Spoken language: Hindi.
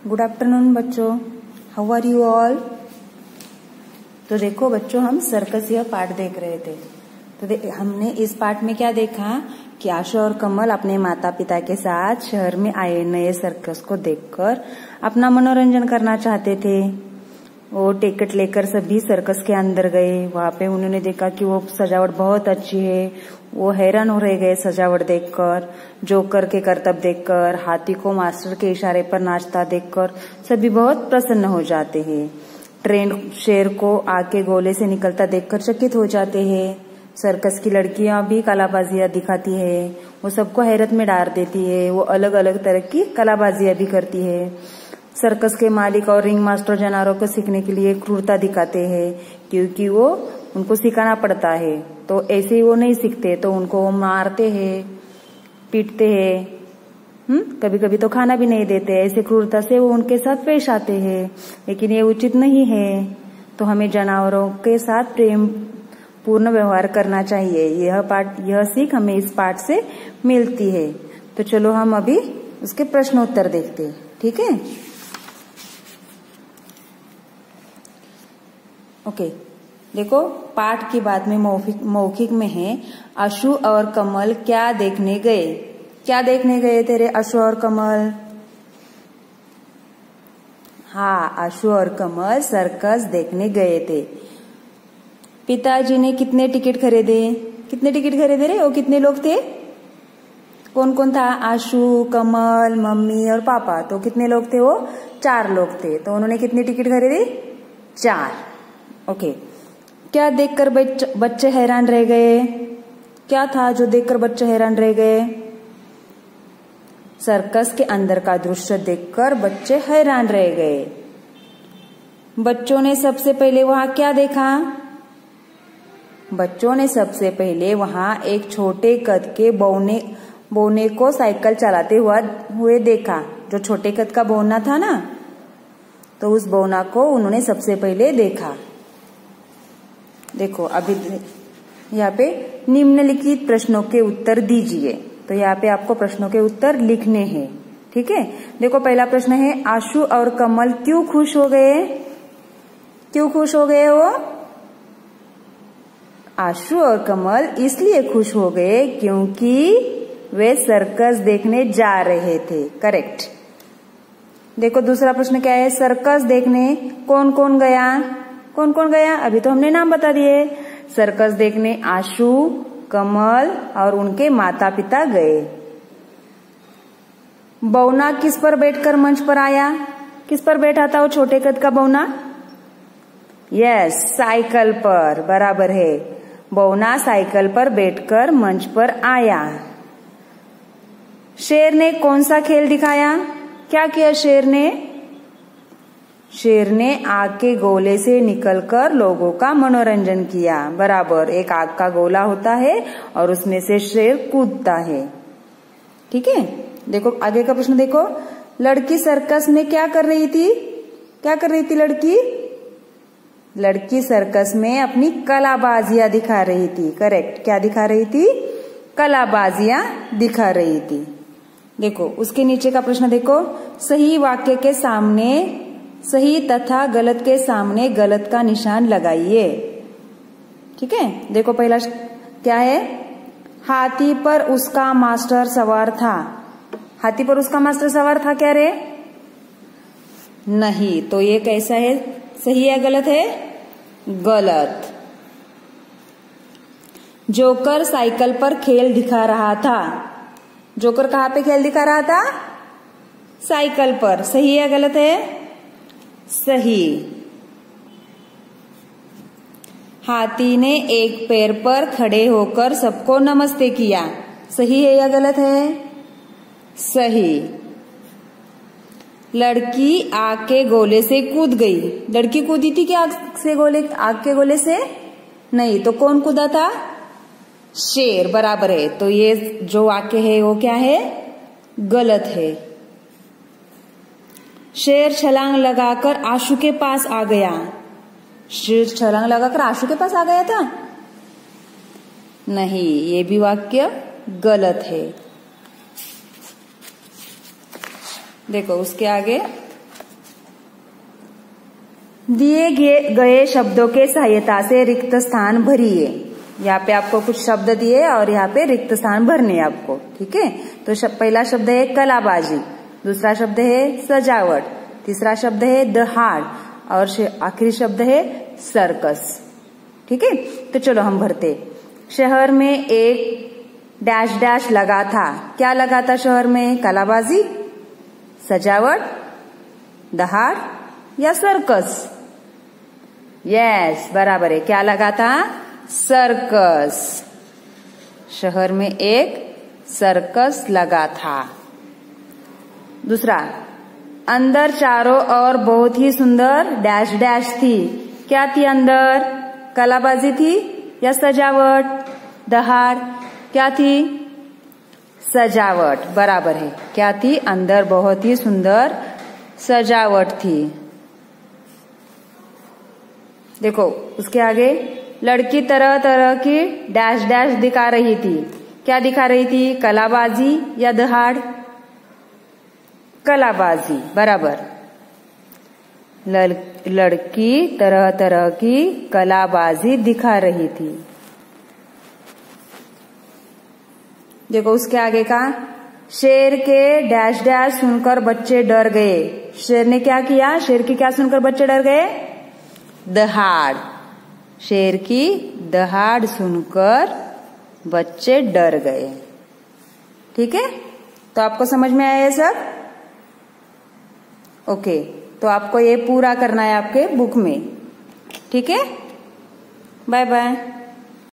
गुड आफ्टरनून बच्चों, हाउ आर यू ऑल। तो देखो बच्चों, हम सर्कस यह पार्ट देख रहे थे। तो हमने इस पार्ट में क्या देखा कि आशु और कमल अपने माता पिता के साथ शहर में आए नए सर्कस को देखकर अपना मनोरंजन करना चाहते थे। वो टिकट लेकर सभी सर्कस के अंदर गए। वहां पे उन्होंने देखा कि वो सजावट बहुत अच्छी है। वो हैरान हो रह गए सजावट देखकर, जोकर के करतब देखकर, हाथी को मास्टर के इशारे पर नाचता देखकर सभी बहुत प्रसन्न हो जाते हैं। ट्रेन शेर को आग के गोले से निकलता देखकर चकित हो जाते हैं। सर्कस की लड़कियां भी कलाबाजियां दिखाती है, वो सबको हैरत में डाल देती है। वो अलग अलग तरह की कलाबाजियां भी करती है। सर्कस के मालिक और रिंग मास्टर जानवरों को सीखने के लिए क्रूरता दिखाते हैं, क्योंकि वो उनको सिखाना पड़ता है। तो ऐसे ही वो नहीं सीखते, तो उनको वो मारते हैं, पीटते हैं, कभी कभी तो खाना भी नहीं देते। ऐसे क्रूरता से वो उनके साथ पेश आते हैं, लेकिन ये उचित नहीं है। तो हमें जानवरों के साथ प्रेम पूर्ण व्यवहार करना चाहिए। यह सीख हमें इस पाठ से मिलती है। तो चलो हम अभी उसके प्रश्नोत्तर देखते हैं, ठीक है। ओके, देखो पाठ की बात में मौखिक में है, आशु और कमल क्या देखने गए। क्या देखने गए तेरे आशु और कमल? हाँ, आशु और कमल सर्कस देखने गए थे। पिताजी ने कितने टिकट खरीदे? कितने टिकट खरीदे रे? वो कितने लोग थे? कौन कौन था? आशु, कमल, मम्मी और पापा। तो कितने लोग थे? वो 4 लोग थे। तो उन्होंने कितनी टिकट खरीदी? 4। ओके, क्या देखकर बच्चे हैरान रह गए? क्या था जो देखकर बच्चे हैरान रह गए? सर्कस के अंदर का दृश्य देखकर बच्चे हैरान रह गए। बच्चों ने सबसे पहले वहां क्या देखा? बच्चों ने सबसे पहले वहां एक छोटे कद के बौने को साइकिल चलाते हुए देखा। जो छोटे कद का बौना था ना, तो उस बौना को उन्होंने सबसे पहले देखा। देखो अभी यहाँ पे निम्नलिखित प्रश्नों के उत्तर दीजिए। तो यहाँ पे आपको प्रश्नों के उत्तर लिखने हैं, ठीक है। देखो पहला प्रश्न है, आशु और कमल क्यों खुश हो गए? क्यों खुश हो गए वो? आशु और कमल इसलिए खुश हो गए क्योंकि वे सर्कस देखने जा रहे थे। करेक्ट। देखो दूसरा प्रश्न क्या है, सर्कस देखने कौन कौन गया? कौन कौन गया? अभी तो हमने नाम बता दिए। सर्कस देखने आशु, कमल और उनके माता पिता गए। बौना किस पर बैठकर मंच पर आया? किस पर बैठा था वो छोटे कद का बौना? यस, साइकिल पर। बराबर है, बौना साइकिल पर बैठकर मंच पर आया। शेर ने कौन सा खेल दिखाया? क्या किया शेर ने? शेर ने आग के गोले से निकलकर लोगों का मनोरंजन किया। बराबर, एक आग का गोला होता है और उसमें से शेर कूदता है, ठीक है। देखो आगे का प्रश्न देखो, लड़की सर्कस में क्या कर रही थी? क्या कर रही थी लड़की? लड़की सर्कस में अपनी कलाबाजियां दिखा रही थी। करेक्ट, क्या दिखा रही थी? कलाबाजियां दिखा रही थी। देखो उसके नीचे का प्रश्न देखो, सही वाक्य के सामने सही तथा गलत के सामने गलत का निशान लगाइए, ठीक है। देखो पहला क्या है, हाथी पर उसका मास्टर सवार था। हाथी पर उसका मास्टर सवार था क्या रे? नहीं। तो ये कैसा है, सही है गलत है? गलत। जोकर साइकिल पर खेल दिखा रहा था। जोकर कहाँ पे खेल दिखा रहा था? साइकिल पर। सही है गलत है? सही। हाथी ने एक पैर पर खड़े होकर सबको नमस्ते किया। सही है या गलत है? सही। लड़की आग के गोले से कूद गई। लड़की कूदी थी क्या आग के गोले से? नहीं। तो कौन कूदा था? शेर। बराबर है। तो ये जो वाक्य है वो क्या है? गलत है। शेर छलांग लगाकर आशु के पास आ गया। शेर छलांग लगाकर आशु के पास आ गया था? नहीं, ये भी वाक्य गलत है। देखो उसके आगे दिए गए शब्दों के सहायता से रिक्त स्थान भरिए। यहाँ पे आपको कुछ शब्द दिए और यहाँ पे रिक्त स्थान भरने आपको, ठीक है। तो पहला शब्द है कलाबाजी, दूसरा शब्द है सजावट, तीसरा शब्द है दहाड़ और आखिरी शब्द है सर्कस, ठीक है। तो चलो हम भरते। शहर में एक डैश डैश लगा था। क्या लगा था शहर में? कलाबाजी, सजावट, दहाड़ या सर्कस? यस, बराबर है। क्या लगा था? सर्कस। शहर में एक सर्कस लगा था। दूसरा, अंदर चारों ओर बहुत ही सुंदर डैश डैश थी। क्या थी अंदर? कलाबाजी थी या सजावट, दहाड़? क्या थी? सजावट, बराबर है। क्या थी? अंदर बहुत ही सुंदर सजावट थी। देखो उसके आगे, लड़की तरह तरह की डैश डैश दिखा रही थी। क्या दिखा रही थी? कलाबाजी या दहाड़? कलाबाजी, बराबर। लड़की तरह तरह की कलाबाजी दिखा रही थी। देखो उसके आगे का, शेर के डैश डैश सुनकर बच्चे डर गए। शेर ने क्या किया? शेर की क्या सुनकर बच्चे डर गए? दहाड़। शेर की दहाड़ सुनकर बच्चे डर गए, ठीक है। तो आपको समझ में आया ये सब? ओके, तो आपको ये पूरा करना है आपके बुक में, ठीक है। Bye bye.